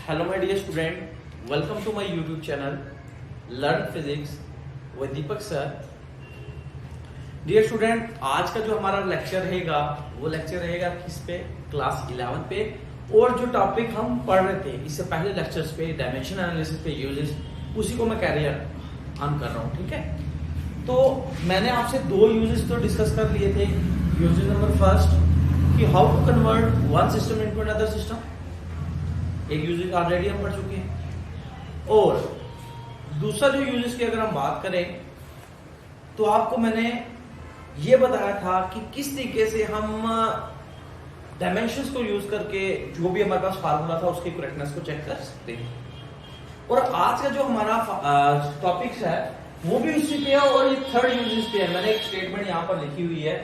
Hello my dear student, welcome to my YouTube channel Learn Physics with Deepak sir. Dear student, आज का जो हमारा lecture रहेगा वो लेक्चर रहेगा किस पे? क्लास 11 पे। और जो टॉपिक हम पढ़ रहे थे इससे पहले लेक्चर्स पे, डायमेंशन एनालिसिस पे यूजेस, उसी को मैं कैरियर ऑन कर रहा हूँ। ठीक है, तो मैंने आपसे दो यूजेस तो डिस्कस कर लिए थे। यूजेस नंबर फर्स्ट कि how to convert one system into another system, एक यूजेस ऑलरेडी हम पढ़ चुके हैं। और दूसरा जो यूजेस की अगर हम बात करें तो आपको मैंने ये बताया था कि किस तरीके से हम डायमेंशंस को यूज करके जो भी हमारे पास फार्मूला था उसकी करेक्टनेस को चेक कर सकते हैं। और आज का जो हमारा टॉपिक्स है वो भी उसी पे है और ये थर्ड यूजेस पे है। मैंने एक स्टेटमेंट यहाँ पर लिखी हुई है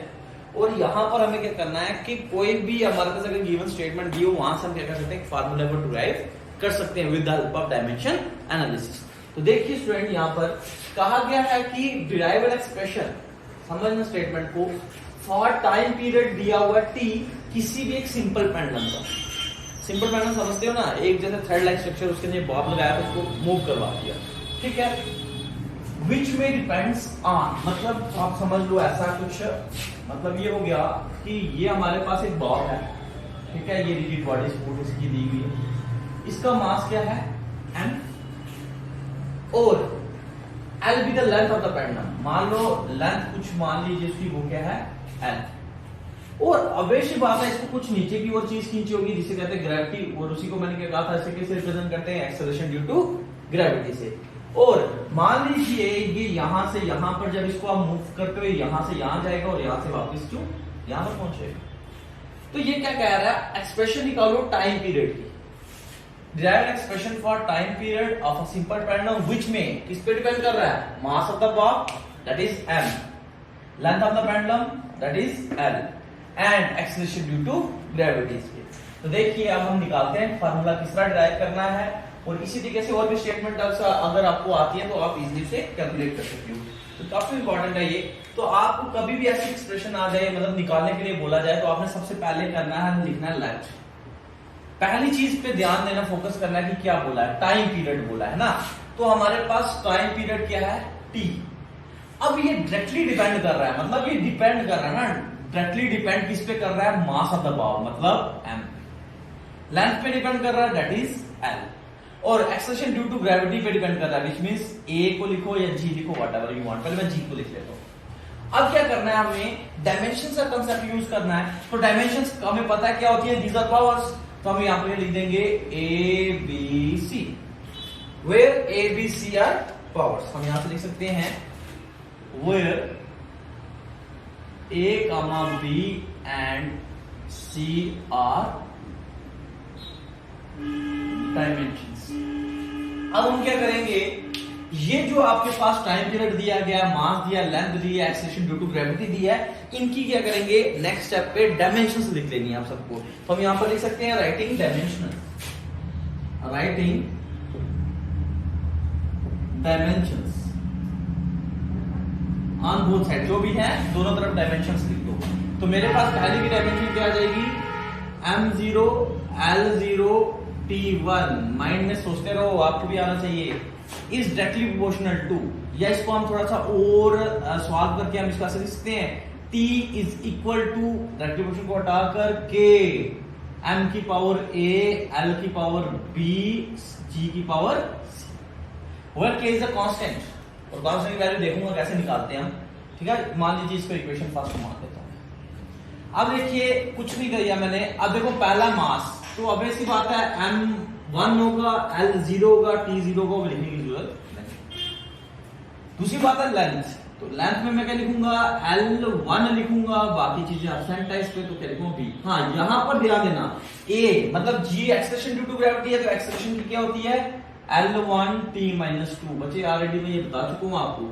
और यहाँ पर हमें क्या करना है कि कोई भी हमारे पास अगर गिवन स्टेटमेंट दी हो वहां से हम क्या कर सकते हैं, फार्मूला को डिराइव कर सकते हैं with the help of dimension analysis. तो देखिए स्टूडेंट, यहाँ पर कहा गया है कि डिराइव एन एक्सप्रेशन, समझना स्टेटमेंट को, फॉर टाइम पीरियड दिया हुआ t किसी भी एक सिंपल पेंडुलम का। सिंपल पेंडुलम समझते हो ना, एक जैसे थर्ड लाइक स्ट्रक्चर, उसके लिए बॉब लगाया तो उसको मूव करवा दिया। ठीक है, विच में डिपेंड्स ऑन, मतलब आप समझ लो ऐसा कुछ, मतलब ये हो गया कि ये हमारे पास एक बॉब है। ठीक है, ये रिजिड बॉडी सपोर्ट इसकी दी हुई है, इसका मास क्या है m, और L be the length of the pendulum. मान लो लेंथ कुछ मान लीजिए उसकी, वो क्या है L। और अवश्य बात है, इसको कुछ नीचे की और चीज खींची होगी जिसे कहते हैं ग्रेविटी, और उसी को मैंने क्या कहा था, इसे कैसे रिप्रेजेंट करते हैं, एक्सेलरेशन ड्यू टू ग्रेविटी से। और मान लीजिए ये यहां से यहां पर जब इसको आप मूव करते हुए यहां से यहां जाएगा और यहां से वापस क्यों यहां पर पहुंचेगा। तो ये क्या कह रहा है, एक्सप्रेशन निकालो टाइम पीरियड की। Derive expression for time period of a simple pendulum which में किस पे डिपेंड कर रहा है, mass of the bob that is m, length of the pendulum that is l, and acceleration due to gravity. तो देखिए अब हम निकालते हैं फार्मूला किस तरह डिराइव करना है, और इसी तरीके से और भी स्टेटमेंट अगर आपको आती है तो आप इजीली से कैलकुलेट कर सकते हो। तो काफी इंपॉर्टेंट है ये। तो आपको कभी भी ऐसी एक्सप्रेशन आ जाए, मतलब निकालने के लिए बोला जाए, तो आपने सबसे पहले करना है, लिखना है लेट। पहली चीज पे ध्यान देना, फोकस करना है कि क्या बोला है, टाइम पीरियड बोला है ना। तो हमारे पास टाइम पीरियड क्या है, t। अब ये डायरेक्टली डिपेंड कर रहा है, मतलब ये डिपेंड कर रहा है ना, डायरेक्टली डिपेंड किस पे कर रहा है, मास ऑफ द बॉब मतलब m। लेंथ पे डिपेंड कर रहा है दैट इज l, और एक्सेलरेशन ड्यू टू ग्रेविटी पे डिपेंड कर रहा है, व्हिच मींस a को लिखो या g लिखो, व्हाटएवर यू वांट। पहले मैं g को लिख लेता हूं। अब क्या करना है, हमें डायमेंशंस का कांसेप्ट यूज करना है। तो डायमेंशंस हमें पता है क्या होती है, दीज आर पावर्स। तो हम यहां पे लिख देंगे a b c, where a b c are powers. हम यहां से लिख सकते हैं where a, b and c are dimensions. अब हम क्या करेंगे, ये जो आपके पास टाइम पीरियड दिया गया, मास दिया, लेंथ दी है, एक्सेलरेशन ड्यू टू ग्रेविटी दी है, इनकी क्या करेंगे, नेक्स्ट स्टेप पे डायमेंशंस लिख लेनी है आप सबको। तो हम यहां पर लिख सकते हैं writing dimensional, writing dimensions on both side, जो भी है दोनों तरफ डायमेंशंस लिख दो। तो मेरे पास पहली की डायमेंशन क्या आ जाएगी, m0 l0 t1। माइंड में सोचते रहो, आपको भी आना चाहिए, इज डायरेक्टली प्रोपोर्शनल टू, या इसको हम थोड़ा सा और सॉल्व करके हम इसका लिख सकते हैं, t is equal to directly proportion को हटाकर k, m की पावर a, l की पावर b, g की power c, where k is a constant, और कांस्टेंट की वैल्यू देखूंगा कैसे निकालते हैं हम। ठीक है, मान लीजिए इसको इक्वेशन फर्स्ट मान लेता हूं। अब देखिए कुछ नहीं किया मैंने, अब देखो पहला मास, तो अब ऐसी बात है m1 होगा, l0 होगा, t0 होगा, लिखने की जरूरत नहीं। दूसरी बात है लेंथ, तो लेंथ में मैं क्या लिखूंगा, l1 लिखूंगा, बाकी चीजें एब्सेंट है इस पे, तो क्या लिखूंगा b। हाँ, यहां पर ध्यान देना, a मतलब g acceleration due to gravity है, तो एक्सेलरेशन की क्या होती है l1 t-2। बच्चे ऑलरेडी मैं ये बता चुका हूं आपको।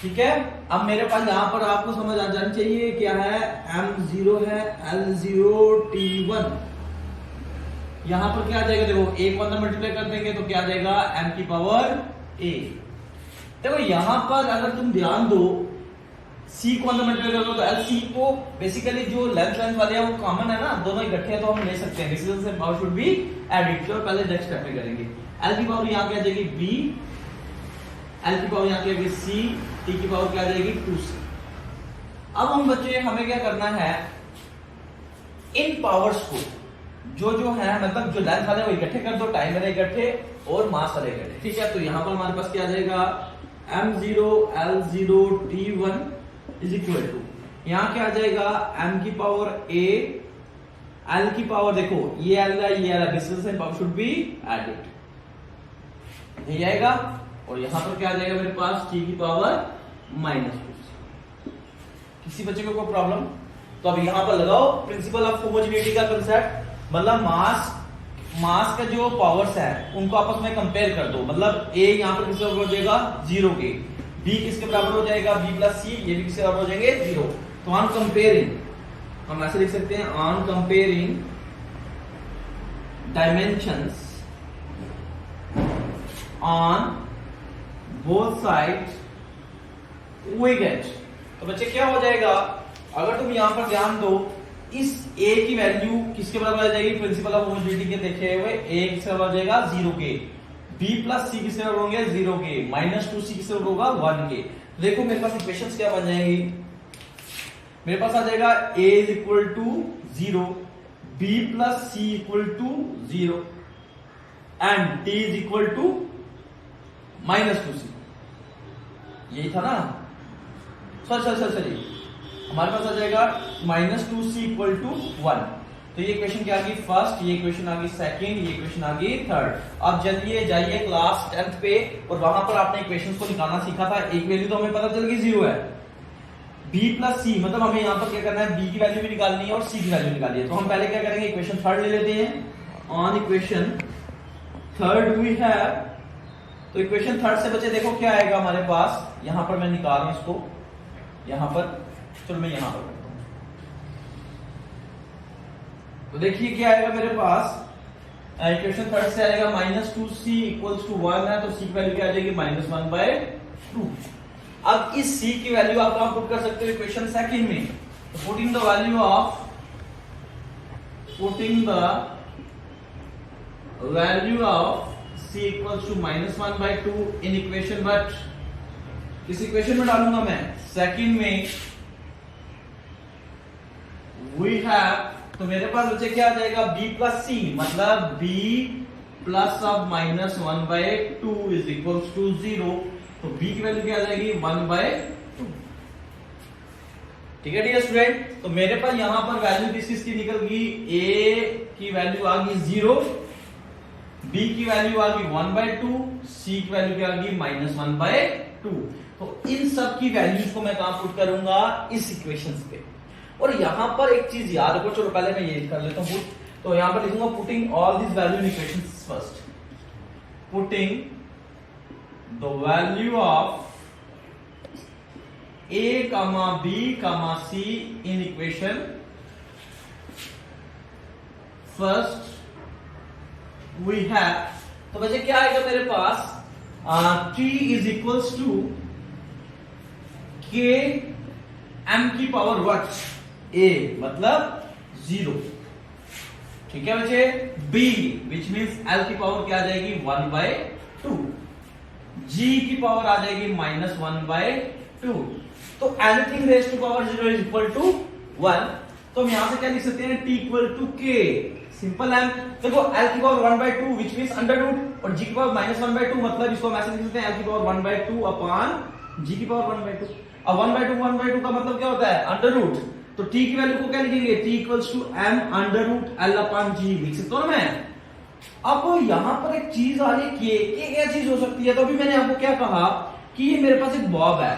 ठीक है, अब मेरे पास यहां पर आपको समझ आ जानी चाहिए क्या है, m0 है, l0 t1, यहां पर क्या आ जाएगा, देखो एक अंदर मल्टीप्लाई कर देंगे तो क्या आ जाएगा, m की पावर a। देखो यहां पर अगर तुम ध्यान दो सी को अंदर मल्टीप्लाई करोगे तो एल सी को बेसिकली जो लेंथ वाले हैं वो कॉमन है ना, दोनों इकट्ठे हैं तो हम ले सकते हैं। डिसीजन से पावर शुड बी एडिड। चलो पहले नेक्स्ट स्टेप में करेंगे। एल की पावर यहाँ क्या आ जाएगी बी, एल की पावर यहाँ क्या आएगी सी, टी की पावर क्या आ जाएगी 2c। अब हम बच्चे हमें क्या करना है, इन पावर्स को जो है मतलब जो लेंथ वाले वो इकट्ठे कर दो, टाइम वाले इकट्ठे और मास वाले इकट्ठे, ठीक है। तो यहाँ पर हमारे पास क्या आ जाएगा m0 l0 t1 is equal to, यहाँ क्या आ जाएगा m की पावर a, l की पावर देखो ये l है ये l, distance and power should be added, यही आएगा। और यहाँ पर क्या आ जाएगा मेरे पास t की पावर -2। किसी बच्चे को कोई प्रॉब्लम? तो अब यहाँ पर लगाओ प्रिंसिपल ऑफ होमोजेनिटी का कंसेप्ट, मतलब मास का जो पावर्स है उनको आपस में कंपेयर कर दो। मतलब a यहाँ पर किसके बराबर हो जाएगा 0 के, b किसके बराबर हो जाएगा b प्लस सी, ये भी किसके बराबर हो जाएंगे 0। तो ऑन कंपेयरिंग हम ऐसे लिख सकते हैं, on comparing dimensions on both sides we get. तो बच्चे क्या हो जाएगा, अगर तुम यहां पर ध्यान दो, इस a की वैल्यू किसके बराबर आ जाएगी प्रिंसिपल ऑफ होमोजेनिटी के देखे हुए, a किसके बराबर आ जाएगा 0 के, b प्लस सी किसके बराबर होंगे 0 के, -2c किसके बराबर होगा 1 के। देखो मेरे पास इक्वेशंस क्या बन जाएंगी, मेरे पास आ जाएगा a is equal to 0, b plus C equal to 0 and t is equal to -2c। यही था ना, सॉरी हमारे पास आ जाएगा -2c इक्वल टू 1। तो ये इक्वेशन क्या आ गई फर्स्ट, ये इक्वेशन आ गई सेकंड, ये इक्वेशन आ गई थर्ड। अब जल्दी जाइए क्लास 10th पे, और वहां पर आपने इक्वेशंस को निकालना सीखा था। एक वैल्यू तो हमें पता चल गई 0 है, b प्लस सी, मतलब हमें यहाँ पर क्या करना है b की वैल्यू भी निकालनी है और c की वैल्यू निकालनी है। तो हम पहले क्या करेंगे, इक्वेशन थर्ड ले लेते हैं। On equation third we have, तो इक्वेशन थर्ड से बच्चे देखो क्या आएगा हमारे पास, यहां पर मैं निकाल रहा हूं इसको, यहां पर चलो मैं यहां पर करता हूं। तो देखिए क्या आएगा मेरे पास, इक्वेशन थर्ड से आएगा -2c इक्वल्स टू 1 है, तो c की वैल्यू क्या आ जाएगी -1/2। अब इस c की वैल्यू आप कहां पुट कर सकते हो, इक्वेशन सेकंड में। तो putting the value of c equals to -1/2 in equation, but इस इक्वेशन में डालूंगा मैं सेकंड में वी हैव, तो मेरे पास बच्चे क्या आ जाएगा b प्लस सी, मतलब b plus of -1/2 is equals to 0। तो b की वैल्यू क्या आ जाएगी 1/2। ठीक है डियर स्टूडेंट, तो मेरे पास यहां पर वैल्यू किसकी निकल गई, a की वैल्यू आ गई 0, b की वैल्यू आ गई 1/2, c की वैल्यू क्या आ गई -1/2। तो इन सब की वैल्यूज को मैं कहां पुट करूंगा, इस इक्वेशंस पे। और यहां पर एक चीज याद रखो, चलो पहले मैं ये कर लेता हूं, तो यहां पर लिखूंगा putting all this value in equations first, putting the value of a, b, c in equation first we have. तो बच्चे क्या आएगा मेरे पास, t is equals to k m की पावर व्हाट a, मतलब 0। ठीक है बच्चे, b विच मीन्स l की पावर क्या आ जाएगी 1/2, g की पावर आ जाएगी -1/2। तो anything raise to power 0 is equal to 1। तो हम यहां से क्या लिख सकते हैं, t equal to k, simple है। देखो l की power 1/2 which means under root, और g की पावर -1/2, मतलब इसको हम ऐसे लिख सकते हैं l की पावर 1/2 अपॉन g की पावर 1/2। अब 1/2 का मतलब क्या होता है अंडर रूट, तो t की वैल्यू को क्या लिखेंगे, t equals to m under root l upon g लिख सकता हूं ना मैं। अब यहां पर एक चीज आ रही है, कि क्या चीज हो सकती है, तो अभी मैंने आपको क्या कहा कि ये मेरे पास एक बॉब है,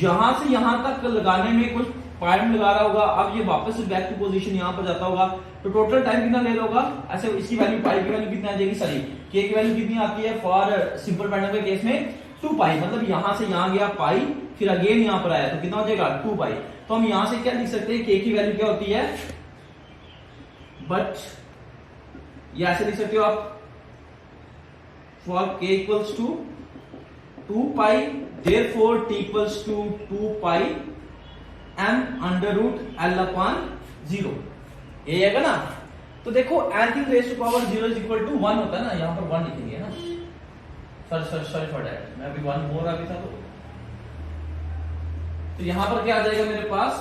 यहां से यहां तक लगाने में कुछ टाइम लगा रहा होगा, अब ये वापस से बैक टू पोजीशन यहां पर जाता होगा, तो टोटल टाइम कितना ले होगा। ऐसे इसकी वैल्यू पाई की वैल्यू कितनी आ जाएगी, सॉरी k की वैल्यू कितनी आती है फॉर सिंपल पैटर्न के केस में 2 पाई, मतलब यहां से यहां गया पाई, फिर अगेन यहां पर आया, तो कितना हो जाएगा 2 पाई। तो हम यहां से क्या लिख सकते हैं, k की वैल्यू क्या होती है, बट ये ऐसे लिख सकते हो आप, for k equals to 2 pi, therefore t equals to 2 pi m under root L upon 0, ये आएगा ना। तो देखो anything raise to power 0 is equal to 1 होता है ना, यहाँ पर 1 लिखेंगे ना, सॉरी फॉर दैट, मैं अभी 1 बोल रहा था। तो यहाँ पर क्या आ जाएगा मेरे पास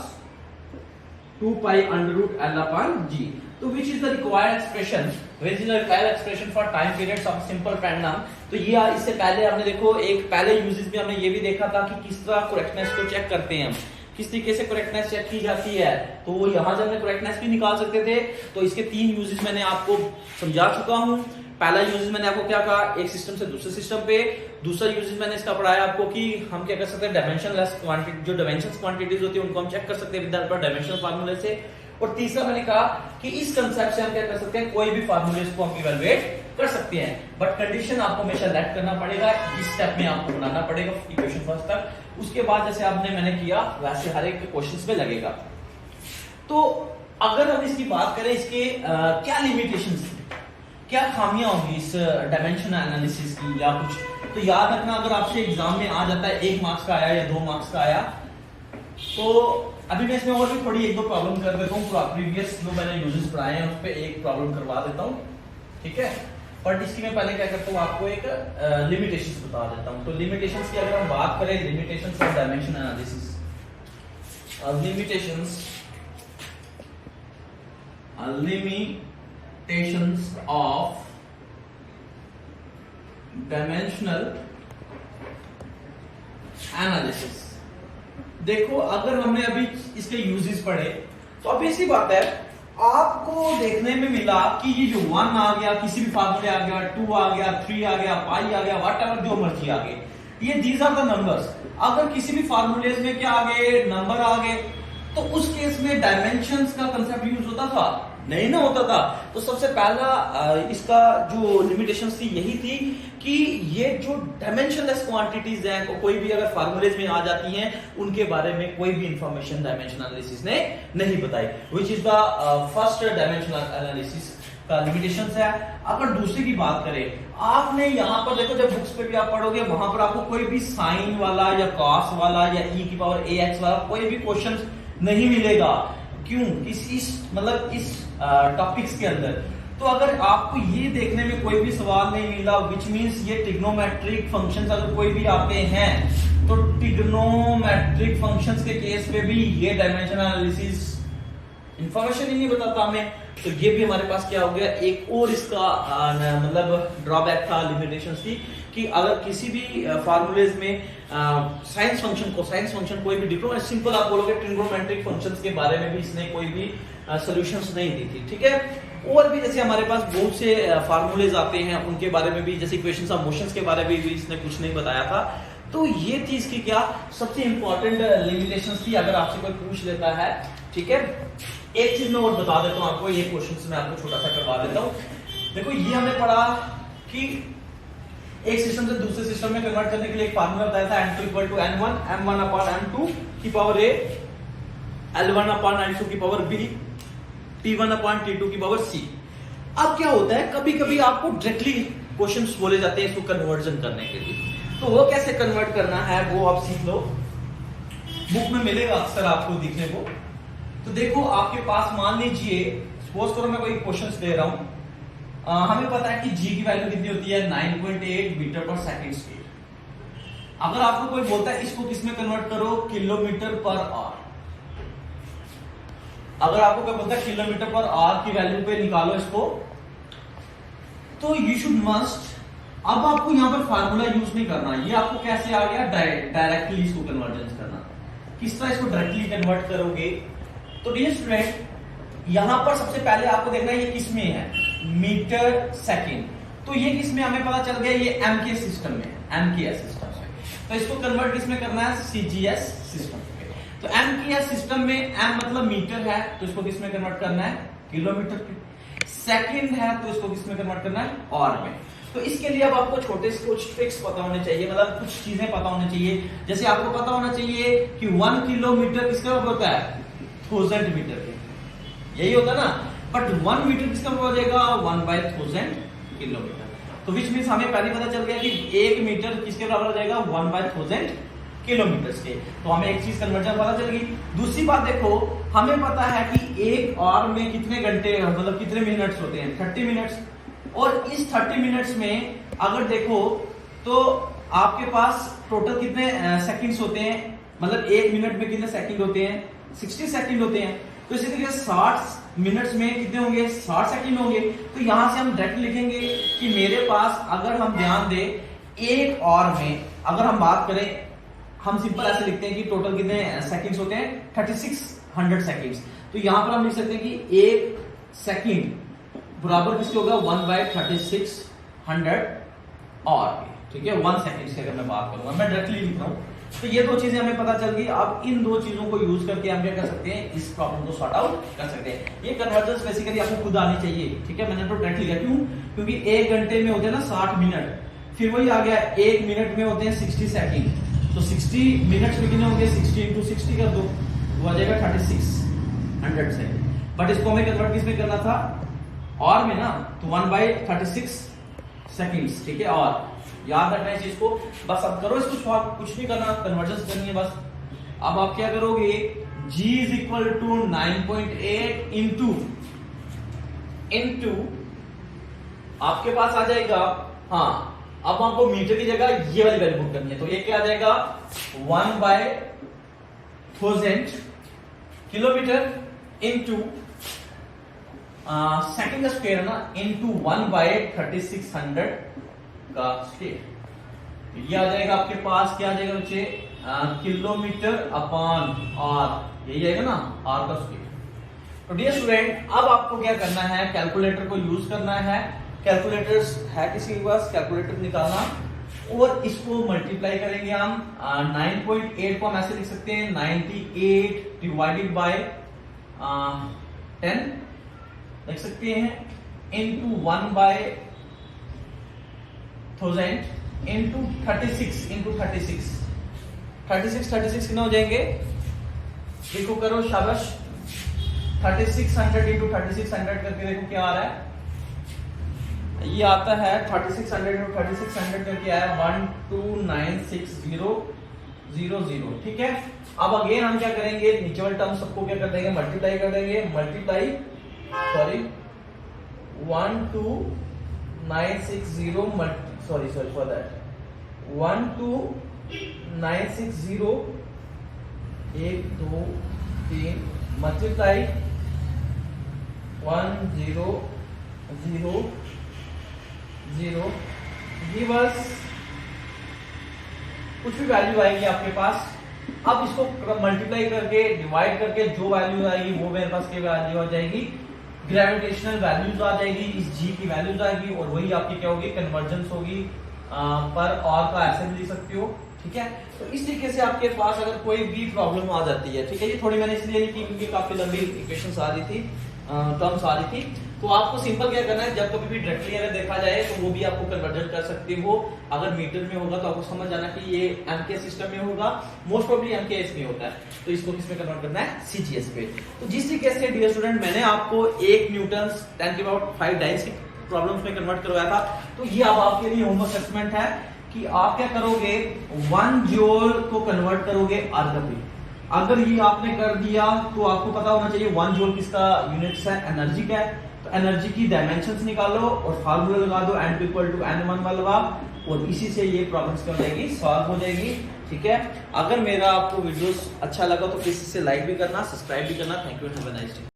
2 pi under root L upon G. तो which is the required expression, which is the required expression for time periods of simple pendulum. तो ये इससे पहले हमने देखो एक पहले यूजेस में हमने ये भी देखा था कि किस तरह करेक्टनेस को चेक करते हैं हम, किस तरीके से करेक्टनेस चेक की जाती है। तो वो यहाँ से हमने करेक्टनेस भी निकाल सकते थे। तो इसके 3 यूजेस मैंने आपको समझा चुका हूँ। पहला यूजेस मैंने आपको क्या कहा, एक सिस्टम से दूसरे सिस्टम पे। दूसरा यूजेस मैंने इसका पढ़ाया आपको कि हम क्या कर सकते हैं, डायमेंशनलेस क्वांटिटी, जो डायमेंशंस क्वांटिटीज होती है उनको हम चेक कर सकते हैं विद हेल्प ऑफ डायमेंशनल फार्मूले से। और तीसरा मैंने कहा कि इस कंसेप्ट से हम क्या कर सकते हैं, कोई भी फार्मूले को हम इवैल्यूएट कर सकते हैं, बट कंडीशन आपको हमेशा लेट करना पड़ेगा। इस स्टेप में आपको बनाना पड़ेगा इक्वेशन फर्स्ट तक, उसके बाद जैसे आपने मैंने किया वैसे हर एक क्वेश्चंस में लगेगा। तो अगर हम इसकी बात करें, इसके क्या लिमिटेशंस, क्या खामियां होंगी इस डायमेंशन एनालिसिस की या कुछ, तो याद रखना अगर आपसे एग्जाम में आ जाता है 1 मार्क्स का आया या 2 मार्क्स का आया, तो अभी मैं इसमें और भी थोड़ी 1-2 प्रॉब्लम कर देता हूँ। प्रीवियस जो मैंने यूजेस पढ़ाए हैं उस पर एक प्रॉब्लम करवा देता हूँ, ठीक है। बट इसकी मैं पहले क्या करता हूँ, आपको एक लिमिटेशंस बता देता हूँ। तो लिमिटेशंस की अगर हम बात करें, limitations of dimension analysis, limitations of dimensional analysis। देखो अगर हमने अभी इसके यूजेस पढ़े तो अब ऐसी बात है, आपको देखने में मिला कि ये जो 1 आ गया, किसी भी फार्मूले आ गया, 2 आ गया, 3 आ गया, पाई आ गया, व्हाटएवर जो मर्जी आ गए, ये दीज आर द नंबर्स। अगर किसी भी फार्मूले में क्या आ गए, नंबर आ गए, तो उस केस में डायमेंशंस का कंसेप्ट यूज होता था, नहीं ना होता था। तो सबसे पहला इसका जो लिमिटेशंस थी यही थी कि ये जो डायमेंशनलेस क्वांटिटीज हैं, कोई भी अगर फार्मूलेज में आ जाती हैं, उनके बारे में कोई भी इंफॉर्मेशन डायमेंशन एनालिसिस ने नहीं बताई, which is the first dimensional analysis का लिमिटेशंस है। अगर दूसरी की बात करें, आपने यहाँ पर देखो, जब बुक्स पे भी आप पढ़ोगे वहां पर आपको कोई भी साइन वाला या कॉस वाला या e की पावर ax वाला कोई भी क्वेश्चन नहीं मिलेगा। क्यों? मतलब इस टॉपिक्स के अंदर। तो अगर आपको ये देखने में कोई भी सवाल नहीं मिला, विच मीन्स ये ट्रिग्नोमेट्रिक फंक्शंस अगर कोई भी आते हैं, तो ट्रिग्नोमेट्रिक फंक्शंस के केस में भी ये डायमेंशन एनालिसिस इंफॉर्मेशन ही नहीं बताता हमें। तो ये भी हमारे पास क्या हो गया, एक और इसका मतलब ड्रॉबैक था, लिमिटेशंस थी, कि अगर किसी भी फार्मूलेज में साइंस फंक्शन कोई भी डिफरेंट, सिंपल आप बोलोगे ट्रिग्नोमेट्रिक फंक्शंस के बारे में भी इसने कोई भी सॉल्यूशंस नहीं दी थी, ठीक है। और भी जैसे हमारे पास बहुत से फार्मूलेज आते हैं, उनके बारे में भी, जैसे इक्वेशंस ऑफ मोशंस के बारे में भी इसने कुछ नहीं बताया था। तो ये थी इसकी क्या सबसे इंपॉर्टेंट लिमिटेशंस थी, अगर आपसे कोई पूछ लेता है, ठीक है। एक चीज मैं और बता देता हूं आपको, ये क्वेश्चन मैं आपको छोटा सा करवा देता हूं। देखो ये हमने पढ़ा कि एक सिस्टम से दूसरे सिस्टम में कन्वर्ट करने के लिए एक फार्मूला बताया था, n2 equal to n1 m1 upon m2 की power a, l1 upon l2 की power b, t1 upon t2 की पावर c। अब क्या होता है, कभी कभी आपको डायरेक्टली क्वेश्चंस बोले जाते हैं इसको कन्वर्जन करने के लिए, तो वो कैसे कन्वर्ट करना है वो आप सीख लो, बुक में मिलेगा अक्सर आपको दिखने को। तो देखो आपके पास मान लीजिए, सपोज करो मैं कोई क्वेश्चंस दे रहा हूं, हमें पता है कि g की वैल्यू कितनी होती है, 9.8 मीटर पर सेकंड स्क्वायर। अगर आपको कोई बोलता है इसको किसमें कन्वर्ट करो, किलोमीटर पर आवर, अगर आपको कोई बोलता है किलोमीटर पर आवर की वैल्यू पे निकालो इसको, तो यू शुड मस्ट, अब आपको यहां पर फार्मूला यूज नहीं करना, ये आपको कैसे आ गया, डायरेक्टली इसको कन्वर्जन करना। किस तरह इसको डायरेक्टली कन्वर्ट करोगे, तो डियर स्टूडेंट यहां पर सबसे पहले आपको देखना है ये किस में है, मीटर सेकंड। तो ये किस में हमें पता चल गया, ये एमके सिस्टम में, एमकेएस सिस्टम में। तो इसको कन्वर्ट किस में करना है, सीजीएस सिस्टम में। तो एमकेएस सिस्टम में एम मतलब मीटर है, तो इसको किस में कन्वर्ट करना है, किलोमीटर में। सेकंड है तो इसको किस में कन्वर्ट करना है, आवर में। तो इसके लिए अब आपको छोटे से कुछ ट्रिक्स पता होने चाहिए, मतलब कुछ चीजें पता होनी चाहिए। जैसे आपको पता होना चाहिए कि 1 किलोमीटर किसका बराबर होता है, 1000 मीटर के, यही होता ना। बट 1 मीटर किसका बराबर हो जाएगा, 1/1000 किलोमीटर। तो विच मीन्स हमें पहले पता चल गया कि 1 मीटर किसके बराबर हो जाएगा, 1/1000 किलोमीटर के। तो हमें एक चीज कन्वर्जन पता चल गई। दूसरी बात देखो, हमें पता है कि एक आवर में कितने घंटे मतलब कितने मिनट्स होते हैं, 30 मिनट्स। और इस 30 मिनट्स में अगर देखो तो आपके पास टोटल कितने सेकंड्स होते हैं, मतलब एक मिनट में कितने सेकंड होते हैं, 60 सेकंड होते हैं। तो इसी तरीके से 60 मिनट्स में कितने होंगे, 60 सेकंड होंगे। तो यहां से हम डायरेक्ट लिखेंगे कि मेरे पास, अगर हम ध्यान दें एक आवर में अगर हम बात करें, हम सिंपल ऐसे लिखते हैं कि टोटल कितने सेकंड्स होते हैं, 3600 सेकंड्स। तो यहां पर हम लिख सकते हैं कि एक सेकंड बराबर किसके होगा, 1/3600 और, ठीक है, 1 सेकंड की अगर मैं बात करूंगा, मैं डायरेक्टली लिख रहा हूं। तो ये दो चीजें हमें पता चल गई। अब इन दो चीजों को यूज करके हम क्या कर सकते हैं, इस प्रॉब्लम को सॉर्ट आउट कर सकते हैं। ये कन्वर्जन्स बेसिकली आपको खुद आनी चाहिए, ठीक है। मैंने तो डायरेक्टली लिखा, क्यों, क्योंकि एक घंटे में होते हैं ना 60 मिनट, फिर वही आ गया एक मिनट में होते हैं 60 सेकंड। तो 60 मिनट्स में कितने होंगे, 60 × 60 कर दो, तो आ जाएगा 3600 सेकंड। बट इसको हमें कन्वर्ट किस में करना था, और में ना, तो 1/36 सेकंड्स, ठीक है। और याद रखना है इस चीज को, बस अब करो इसको, कुछ नहीं करना, कन्वर्जन करनी है बस। अब आप क्या करोगे, G = 9.8 इंटू आपके पास आ जाएगा, हाँ, अब आपको मीटर की जगह ये वाली वैल्यू पुट करनी है। तो ये क्या आ जाएगा, 1/1000 किलोमीटर इंटू सेकंड का स्क्वायर है ना, इंटू 1/3600 का स्क्वायर। ये आ जाएगा आपके पास, क्या आ जाएगा बच्चे, किलोमीटर अपॉन आर, यही आएगा ना, आर का स्क्वायर। तो डियर स्टूडेंट, अब आपको क्या करना है, कैलकुलेटर को यूज करना है। कैलकुलेटर्स है किसी के पास, कैलकुलेटर निकालना, और इसको मल्टीप्लाई करेंगे हम। 9.8 को हम ऐसे लिख सकते हैं, 98 डिवाइडेड बाय 10 लिख सकते हैं, इंटू 1/1000 इंटू 36 इंटू 36 कितना हो जाएंगे, देखो करो, शाबाश, 3600 इंटू 3600 करके देखो क्या आ रहा है। ये आता है 3600 इंटू 3600 करके आया 1296,000, ठीक है। अब अगेन हम क्या करेंगे, नीचे वाले टर्म सबको क्या कर देंगे, मल्टीप्लाई कर देंगे, 1296,000 1 2 3 मल्टीप्लाई 1000 गिव अस कुछ भी वैल्यू आएगी आपके पास। अब इसको मल्टीप्लाई करके डिवाइड करके जो वैल्यू आएगी वो मेरे पास की वैल्यू आ जाएगी, ग्रेविटेशनल वैल्यूज आ जाएगी, इस जी की वैल्यूज आएगी, और वही आपकी क्या होगी, कन्वर्जेंस होगी। पर और का ऐसे भी लिख सकते हो, ठीक है। तो इस तरीके से आपके पास अगर कोई भी प्रॉब्लम आ जाती है, ठीक है, ये थोड़ी मैंने इसलिए नहीं की क्योंकि काफी लंबी इक्वेशंस आ रही थी, टर्म्स आ रही थी। तो आपको सिंपल क्या करना है, जब कभी भी डायरेक्टली अगर देखा जाए तो वो भी आपको कन्वर्जन कर सकते हो। अगर मीटर में होगा तो आपको समझ जाना कि ये एमकेएस सिस्टम में होगा, मोस्ट प्रोबेबली एमकेएस में होता है। तो इसको किस में कन्वर्ट करना है, सीजीएस पे। तो जिस तरीके से डियर स्टूडेंट मैंने आपको 1 न्यूटन 10⁵ डाइस की प्रॉब्लम्स में कन्वर्ट करवाया था, तो ये अब आपके लिए होमवर्क असेसमेंट है कि आप क्या करोगे, 1 जूल को कन्वर्ट करोगे अर्ग में। अगर ये आपने कर दिया तो आपको पता होना चाहिए 1 जूल किसका यूनिट्स है, एनर्जी का है। तो एनर्जी की डायमेंशंस निकालो और फार्मूला लगा दो, N = N1 वाला, और इसी से ये प्रॉब्लम्स क्या हो जाएगी, सॉल्व हो जाएगी, ठीक है। अगर मेरा आपको वीडियोस अच्छा लगा तो प्लीज इसे लाइक भी करना, सब्सक्राइब भी करना। Thank you, have a nice day.